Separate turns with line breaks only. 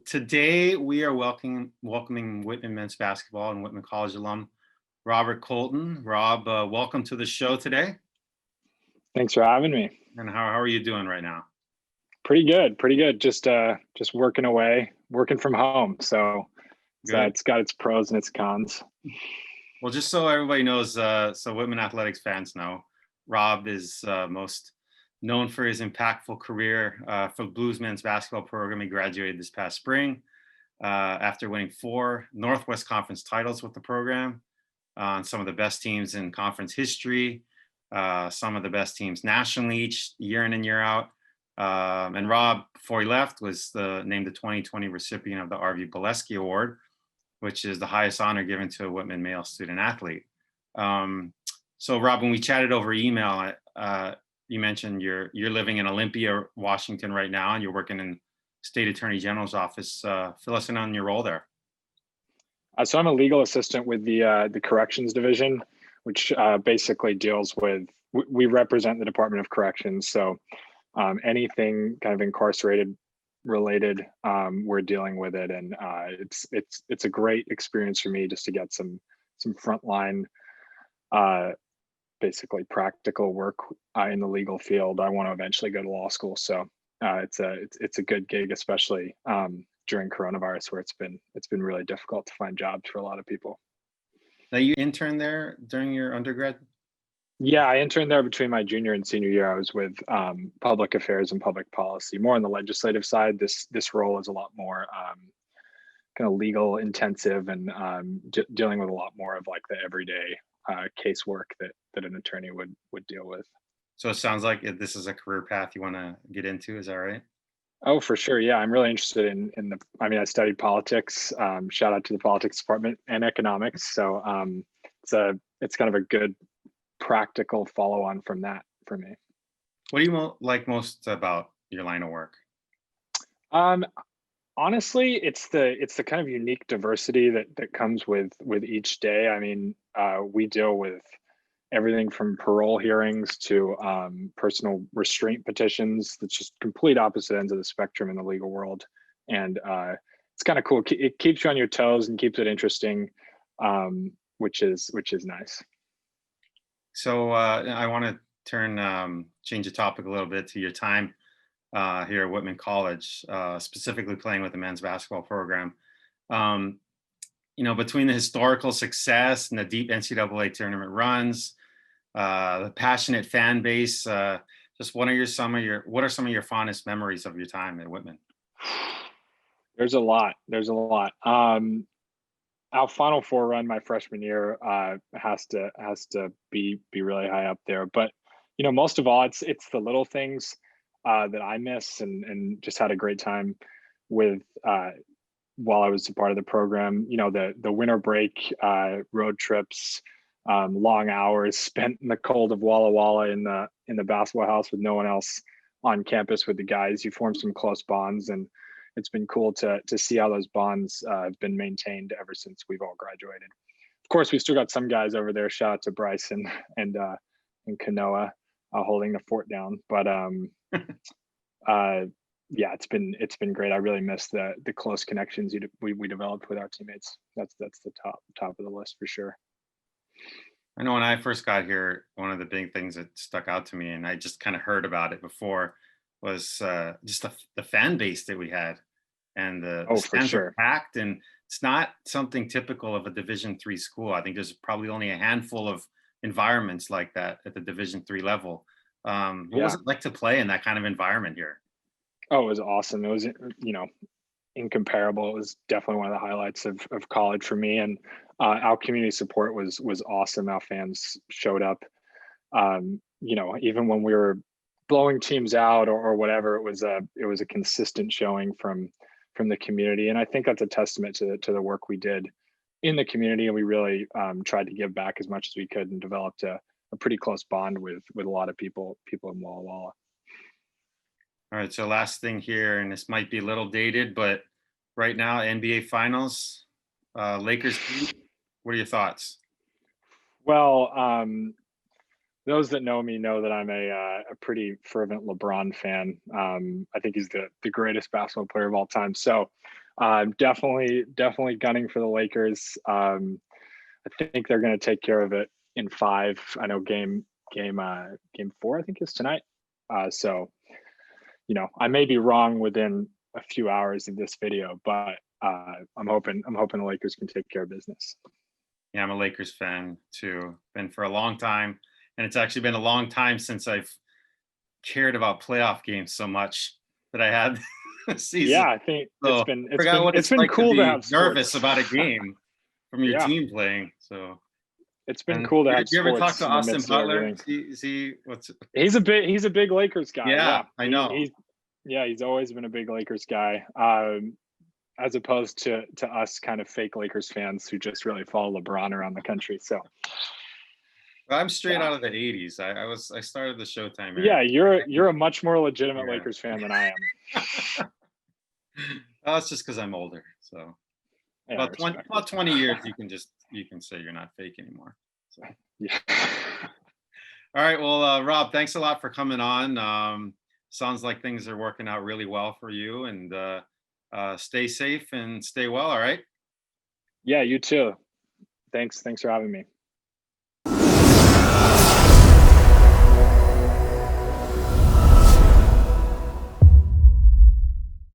Today we are welcoming Whitman men's basketball and Whitman College alum Robert Colton. Rob, welcome to the show today.
Thanks for having me.
And how are you doing right now?
Pretty good. Just working away, working from home. So it's got its pros and its cons.
Well, just so everybody knows, so Whitman athletics fans know, Rob is most known for his impactful career for the Blues men's basketball program. He graduated this past spring after winning 4 Northwest Conference titles with the program, on some of the best teams in conference history, some of the best teams nationally each year in and year out. And Rob, before he left, was named the 2020 recipient of the Borleske Award, which is the highest honor given to a Whitman male student athlete. So Rob, when we chatted over email, you mentioned you're living in Olympia, Washington right now, and you're working in State Attorney General's office. Fill us in on your role there.
So I'm a legal assistant with the Corrections Division, which basically deals with, we represent the Department of Corrections. So anything kind of incarcerated related, we're dealing with it, and it's a great experience for me just to get some frontline, basically practical work in the legal field. I want to eventually go to law school, so it's a good gig, especially during coronavirus, where it's been really difficult to find jobs for a lot of people.
Now, you interned there during your undergrad?
Yeah, I interned there between my junior and senior year. I was with public affairs and public policy, more on the legislative side. This role is a lot more kind of legal intensive, and dealing with a lot more of like the everyday casework that an attorney would deal with.
So it sounds like this is a career path you want to get into. Is that right?
Oh, for sure. Yeah, I'm really interested in I studied politics. Shout out to the politics department, and economics. So it's kind of a good practical follow on from that for me.
What do you like most about your line of work?
Honestly, it's the kind of unique diversity that comes with each day. I mean, we deal with everything from parole hearings to personal restraint petitions. That's just complete opposite ends of the spectrum in the legal world, and it's kind of cool. It keeps you on your toes and keeps it interesting, which is nice.
So I want to change the topic a little bit to your time here at Whitman College, specifically playing with the men's basketball program. Between the historical success and the deep NCAA tournament runs, the passionate fan base, just what are some of your fondest memories of your time at Whitman?
There's a lot. Our Final Four run my freshman year has to be really high up there. But most of all, it's the little things that I miss and just had a great time with while I was a part of the program. The winter break road trips, long hours spent in the cold of Walla Walla in the basketball house with no one else on campus with the guys. You form some close bonds, and it's been cool to see how those bonds have been maintained ever since we've all graduated. Of course, we've still got some guys over there. Shout out to Bryce and Kanoa holding the fort down. But yeah, it's been great. I really miss the close connections we developed with our teammates. That's the top of the list for sure.
I know when I first got here, one of the big things that stuck out to me, and I just kind of heard about it before, was just the fan base that we had, and the stands were packed. And it's not something typical of a Division III school. I think there's probably only a handful of environments like that at the Division III level. What was it like to play in that kind of environment here?
Oh, it was awesome. It was, incomparable. It was definitely one of the highlights of college for me. And our community support was awesome. Our fans showed up. Even when we were blowing teams out or whatever, it was a consistent showing from the community. And I think that's a testament to the work we did in the community. And we really tried to give back as much as we could and developed a pretty close bond with a lot of people in Walla Walla.
All right, so last thing here, and this might be a little dated, but right now, NBA Finals, Lakers. What are your thoughts?
Well, those that know me know that I'm a pretty fervent LeBron fan. I think he's the greatest basketball player of all time. So Definitely gunning for the Lakers. I think they're going to take care of it in 5. I know game 4, I think, is tonight. So I may be wrong within a few hours of this video, but I'm hoping the Lakers can take care of business.
Yeah, I'm a Lakers fan too. Been for a long time, and it's actually been a long time since I've cared about playoff games so much that I had this season.
Yeah, I think
So forgot what
it's
it's
been
like to
cool to
be
have
nervous
sports.
about a game from your
Yeah,
team playing. So,
it's been
and
cool to
you,
have
you ever talk
sports
to
in the
Austin
midst of
Butler?
everything.
See what's?
He's a big Lakers guy.
Yeah,
Yeah,
I know.
he's always been a big Lakers guy. As opposed to us kind of fake Lakers fans who just really follow LeBron around the country. So
I'm straight
yeah,
out of the '80s. I started the Showtime era.
yeah, you're a much more legitimate
Yeah.
Lakers fan than I am.
Oh, it's just because I'm older. So
Yeah, I respect
about
it.
20 years, you can say you're not fake anymore. So
Yeah.
all right. Well, Rob, thanks a lot for coming on. Sounds like things are working out really well for you, and stay safe and stay well. All right.
Yeah, you too. Thanks for having me.